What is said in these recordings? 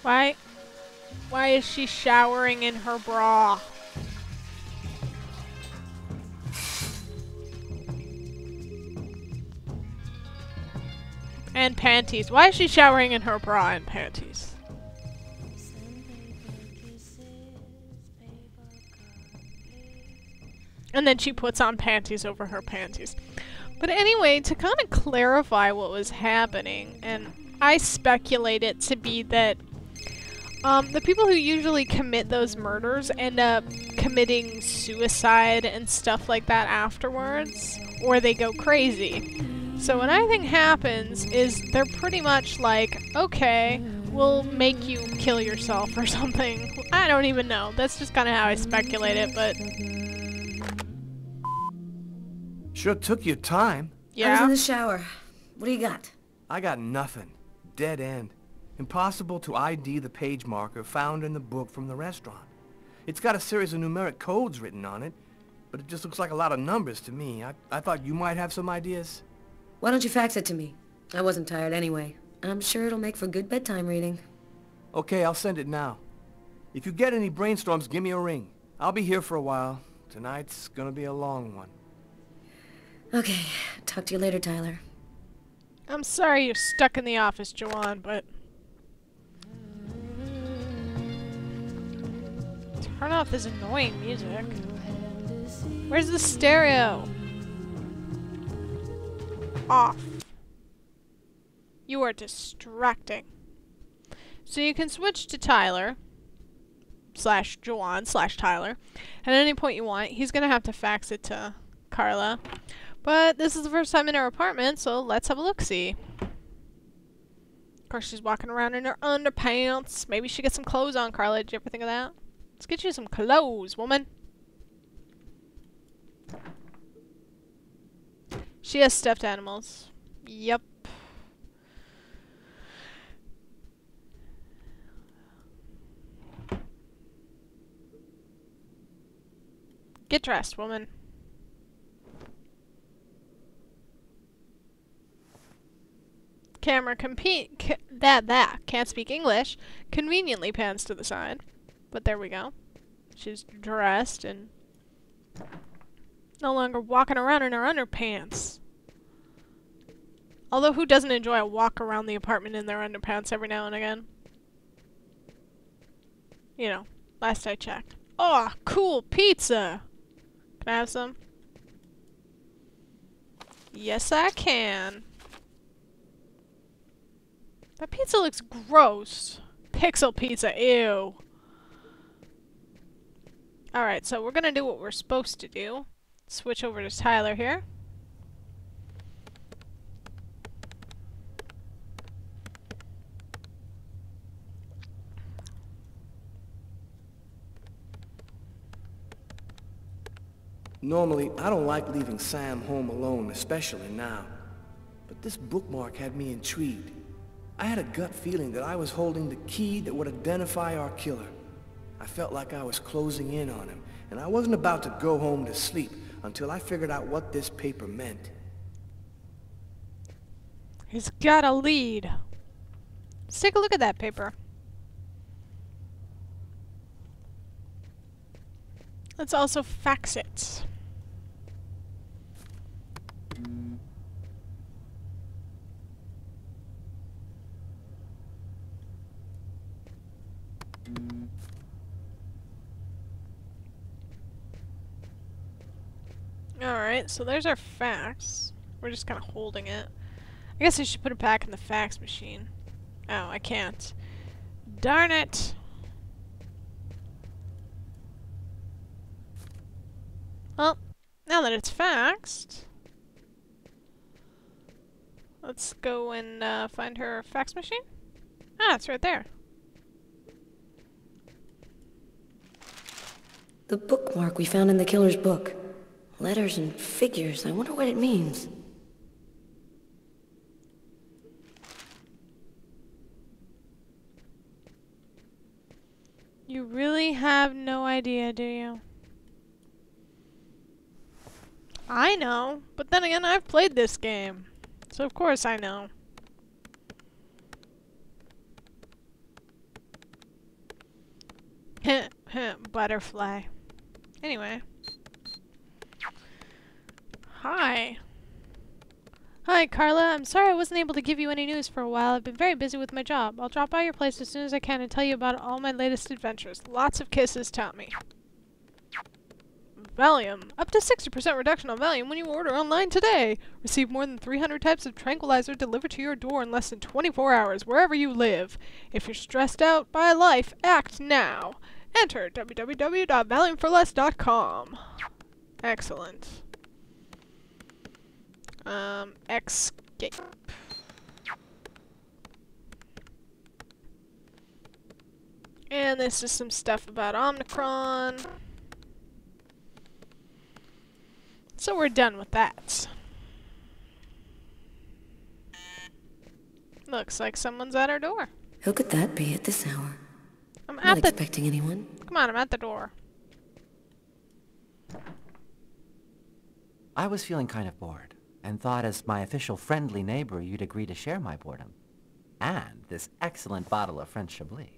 Why? Why is she showering in her bra? And panties. Why is she showering in her bra and panties? And then she puts on panties over her panties. But anyway, to kind of clarify what was happening, and I speculate it to be that the people who usually commit those murders end up committing suicide and stuff like that afterwards, or they go crazy. So what I think happens is they're pretty much like, okay, we'll make you kill yourself or something. I don't even know. That's just kind of how I speculate it, but... Sure took your time. Yeah? I was in the shower. What do you got? I got nothing. Dead end. Impossible to ID the page marker found in the book from the restaurant. It's got a series of numeric codes written on it, but it just looks like a lot of numbers to me. I thought you might have some ideas. Why don't you fax it to me? I wasn't tired anyway. I'm sure it'll make for good bedtime reading. Okay, I'll send it now. If you get any brainstorms, give me a ring. I'll be here for a while. Tonight's gonna be a long one. Okay, talk to you later, Tyler. I'm sorry you're stuck in the office, Joanne, but... Turn off this annoying music. Where's the stereo? Off. You are distracting. So you can switch to Tyler / Joanne / Tyler at any point you want. He's gonna have to fax it to Carla. But this is the first time in her apartment, so let's have a look-see. Of course, she's walking around in her underpants. Maybe she gets some clothes on, Carla. Did you ever think of that? Let's get you some clothes, woman. She has stuffed animals. Yep. Get dressed, woman. Camera can't speak English. Conveniently pans to the side. But there we go. She's dressed and no longer walking around in her underpants. Although who doesn't enjoy a walk around the apartment in their underpants every now and again? You know, last I checked. Oh, cool pizza! Can I have some? Yes, I can. That pizza looks gross. Pixel pizza, ew. Alright, so we're gonna do what we're supposed to do. Switch over to Tyler here. Normally, I don't like leaving Sam home alone, especially now. But this bookmark had me intrigued. I had a gut feeling that I was holding the key that would identify our killer. I felt like I was closing in on him, and I wasn't about to go home to sleep until I figured out what this paper meant. He's got a lead. Let's take a look at that paper. Let's also fax it. Alright, so there's our fax. We're just kind of holding it. I guess I should put it back in the fax machine. Oh, I can't. Darn it! Well, now that it's faxed, let's go and find her fax machine. Ah, it's right there. The bookmark we found in the killer's book. Letters and figures. I wonder what it means. You really have no idea, do you? I know, but then again, I've played this game. So of course I know. Butterfly. Anyway. Hi. Hi, Carla. I'm sorry I wasn't able to give you any news for a while. I've been very busy with my job. I'll drop by your place as soon as I can and tell you about all my latest adventures. Lots of kisses, Tommy. Valium. Up to 60% reduction on Valium when you order online today. Receive more than 300 types of tranquilizer delivered to your door in less than 24 hours, wherever you live. If you're stressed out by life, act now. Enter www.valiumforless.com. Excellent. Escape. And this is some stuff about Omicron. So we're done with that. Looks like someone's at our door. Who could that be at this hour? I'm Not at the... expecting anyone. Come on, I'm at the door. I was feeling kind of bored, and thought as my official friendly neighbor you'd agree to share my boredom. And this excellent bottle of French Chablis.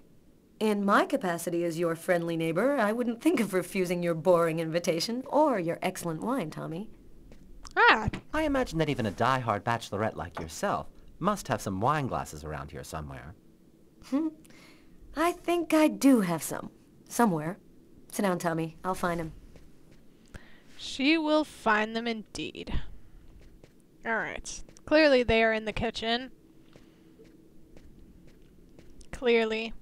In my capacity as your friendly neighbor, I wouldn't think of refusing your boring invitation or your excellent wine, Tommy. Ah, I imagine that even a die-hard bachelorette like yourself must have some wine glasses around here somewhere. I think I do have some. Somewhere. Sit down, Tommy. I'll find him. she will find them indeed. Alright. Clearly they are in the kitchen. Clearly.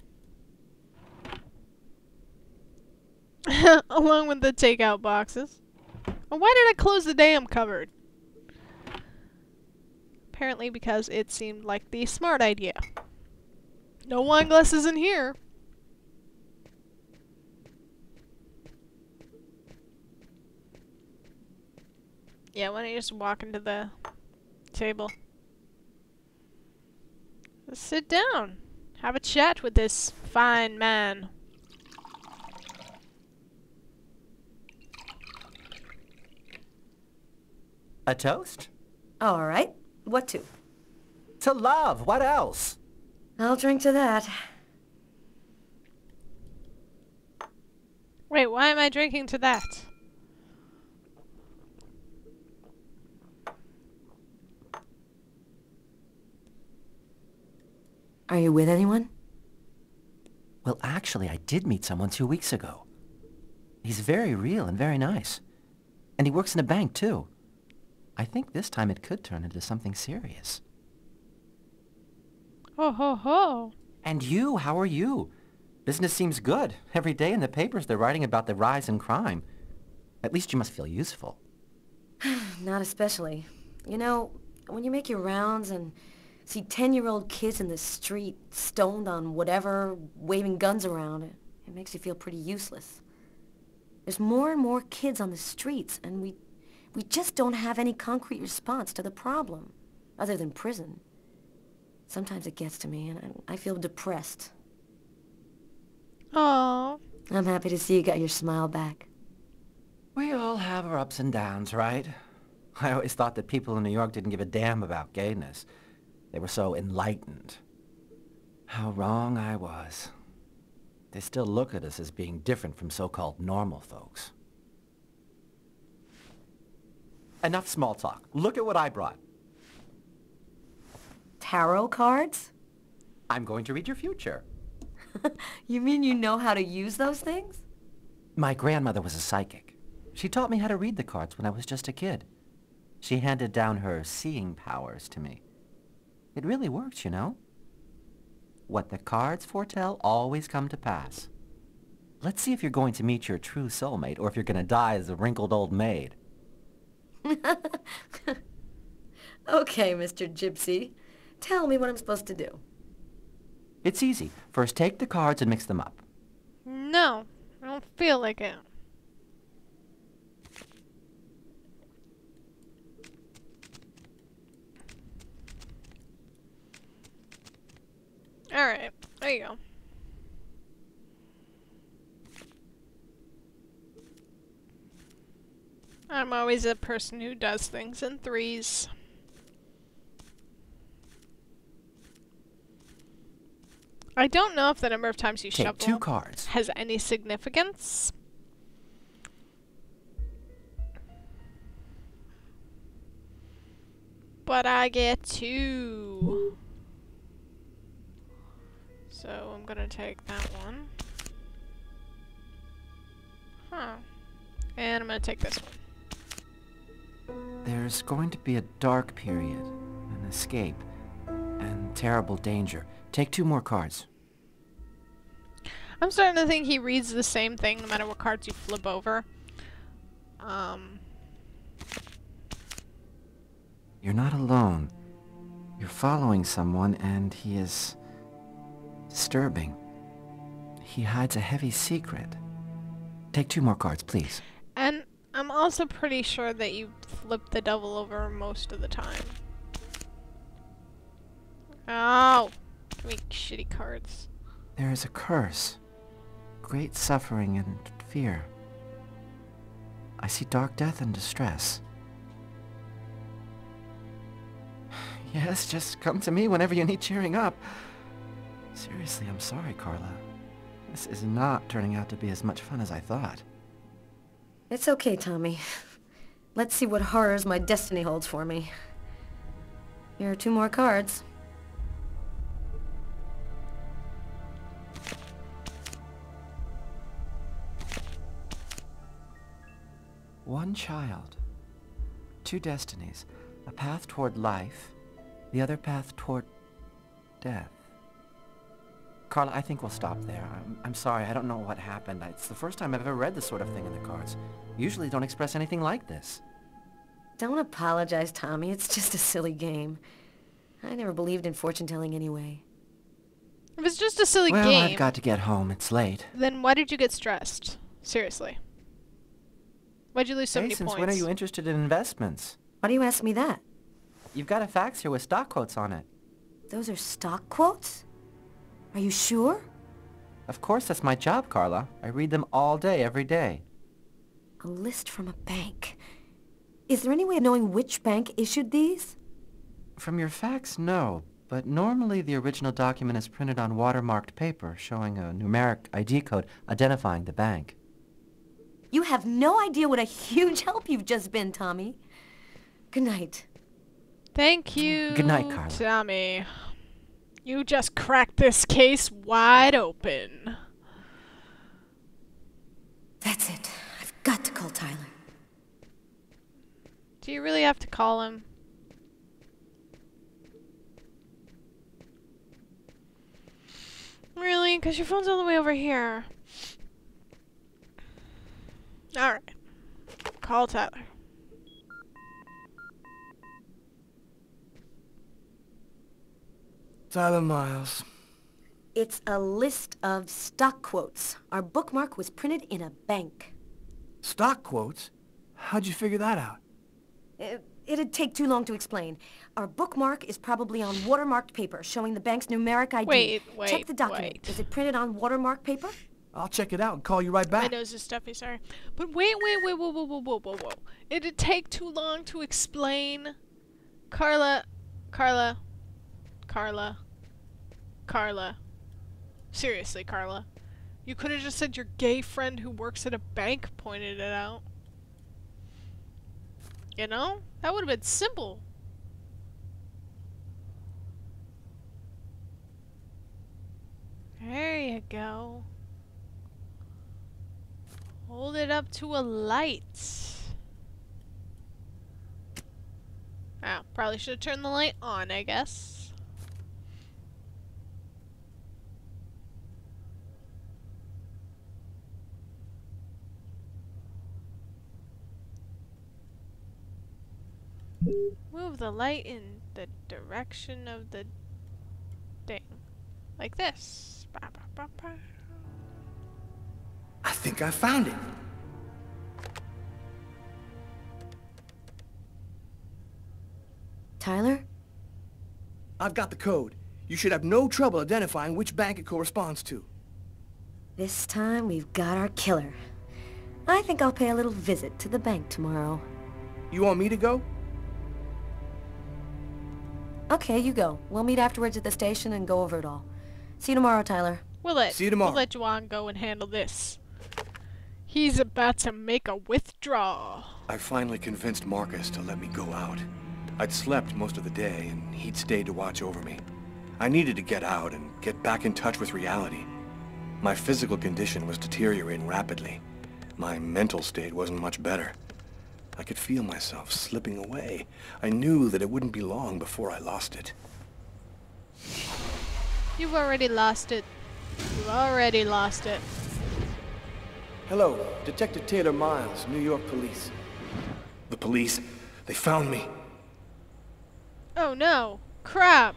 Along with the takeout boxes. Well, why did I close the damn cupboard? Apparently because it seemed like the smart idea. No wine glasses in here. Yeah, why don't you just walk into the table? Just sit down. Have a chat with this fine man. A toast? All right. What to? To love! What else? I'll drink to that. Wait, why am I drinking to that? Are you with anyone? Well, actually, I did meet someone 2 weeks ago. He's very real and very nice. And he works in a bank, too. I think this time it could turn into something serious. Ho ho ho. And you, how are you? Business seems good. Every day in the papers they're writing about the rise in crime. At least you must feel useful. Not especially. You know, when you make your rounds and see 10-year-old kids in the street, stoned on whatever, waving guns around, it makes you feel pretty useless. There's more and more kids on the streets, and we just don't have any concrete response to the problem, other than prison. Sometimes it gets to me, and I feel depressed. Aww. I'm happy to see you got your smile back. We all have our ups and downs, right? I always thought that people in New York didn't give a damn about gayness. They were so enlightened. How wrong I was. They still look at us as being different from so-called normal folks. Enough small talk. Look at what I brought. Tarot cards? I'm going to read your future. You mean you know how to use those things? My grandmother was a psychic. She taught me how to read the cards when I was just a kid. She handed down her seeing powers to me. It really works, you know. What the cards foretell always come to pass. Let's see if you're going to meet your true soulmate or if you're going to die as a wrinkled old maid. Okay, Mr. Gypsy. Tell me what I'm supposed to do. It's easy. First take the cards and mix them up. No, I don't feel like it. Alright, there you go. I'm always a person who does things in threes. I don't know if the number of times you Take shuffle 2 cards. has any significance. But I get 2. So I'm gonna take that one. Huh. And I'm gonna take this one. There's going to be a dark period, an escape, and terrible danger. Take 2 more cards. I'm starting to think he reads the same thing no matter what cards you flip over. You're not alone. You're following someone, and he is disturbing. He hides a heavy secret. Take 2 more cards, please. And I'm also pretty sure that you flip the devil over most of the time. Oh! Give me shitty cards. There is a curse. Great suffering and fear. I see dark death and distress. Yes, just come to me whenever you need cheering up. Seriously, I'm sorry, Carla. This is not turning out to be as much fun as I thought. It's okay, Tommy. Let's see what horrors my destiny holds for me. Here are 2 more cards. One child. 2 destinies. A path toward life, the other path toward death. Carla, I think we'll stop there. I'm sorry, I don't know what happened. It's the first time I've ever read this sort of thing in the cards. Usually don't express anything like this. Don't apologize, Tommy. It's just a silly game. I never believed in fortune-telling anyway. If it's just a silly Well, game, I've got to get home. It's late. then why did you get stressed? Seriously. Why'd you lose so Hey, many since points? when are you interested in investments? Why do you ask me that? You've got a fax here with stock quotes on it. Those are stock quotes? Are you sure? Of course, that's my job, Carla. I read them all day, every day. A list from a bank. Is there any way of knowing which bank issued these? From your fax, no. But normally the original document is printed on watermarked paper, showing a numeric ID code identifying the bank. You have no idea what a huge help you've just been, Tommy. Good night. Thank you, Good night, Carla. Tommy. You just cracked this case wide open. That's it. I've got to call Tyler. Do you really have to call him? Really? Because your phone's all the way over here. Alright. Call Tyler. Tyler Miles. It's a list of stock quotes. Our bookmark was printed in a bank. Stock quotes? How'd you figure that out? It'd take too long to explain. Our bookmark is probably on watermarked paper, showing the bank's numeric ID. Wait, Check the document. wait. Is it printed on watermarked paper? I'll check it out and call you right My back. nose is stuffy, sorry. But wait, whoa. It'd take too long to explain. Carla. Seriously, Carla. You could have just said your gay friend who works at a bank pointed it out. You know? That would have been simple. There you go. Hold it up to a light. Ah, probably should have turned the light on, I guess. Move the light in the direction of the thing. Like this. Ba, ba, ba, ba. I think I found it. Tyler? I've got the code. You should have no trouble identifying which bank it corresponds to. This time we've got our killer. I think I'll pay a little visit to the bank tomorrow. You want me to go? Okay, you go. We'll meet afterwards at the station and go over it all. See you tomorrow, Tyler. See you tomorrow. We'll let Juan go and handle this. He's about to make a withdrawal. I finally convinced Marcus to let me go out. I'd slept most of the day, and he'd stayed to watch over me. I needed to get out and get back in touch with reality. My physical condition was deteriorating rapidly. My mental state wasn't much better. I could feel myself slipping away. I knew that it wouldn't be long before I lost it. You've already lost it. You've already lost it. Hello, Detective Taylor Miles, New York Police. The police? They found me. Oh no. Crap.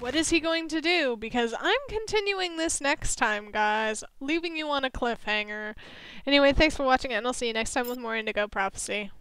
What is he going to do? Because I'm continuing this next time, guys. Leaving you on a cliffhanger. Anyway, thanks for watching, and I'll see you next time with more Indigo Prophecy.